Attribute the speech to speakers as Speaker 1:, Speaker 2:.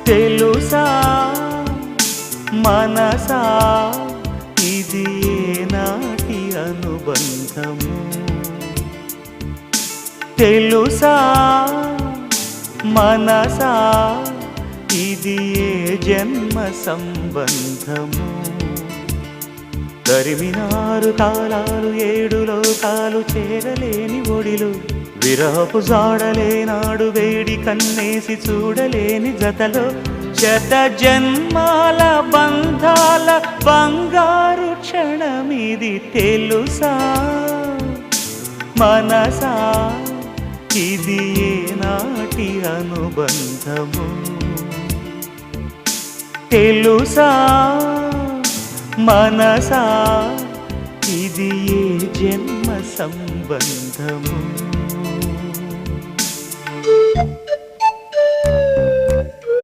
Speaker 1: తెలుసా మనసా ఇది ఏనాటి అనుబంధము తెలుసా మనసా ఇది ఏ జన్మ సంబంధము తరిమినారు కాలాలు ఏడు లోకాలు చేరలేని ఒడిలు విరహపు జాడలేనాడు వేడి కన్నేసి చూడలేని జతలో శత జన్మాల బంధాల బంగారు క్షణమిది తెలుసా మనసా ఇది ఏనాటి అనుబంధము తెలుసా మనసా ఇది ఏ జన్మ సంబంధము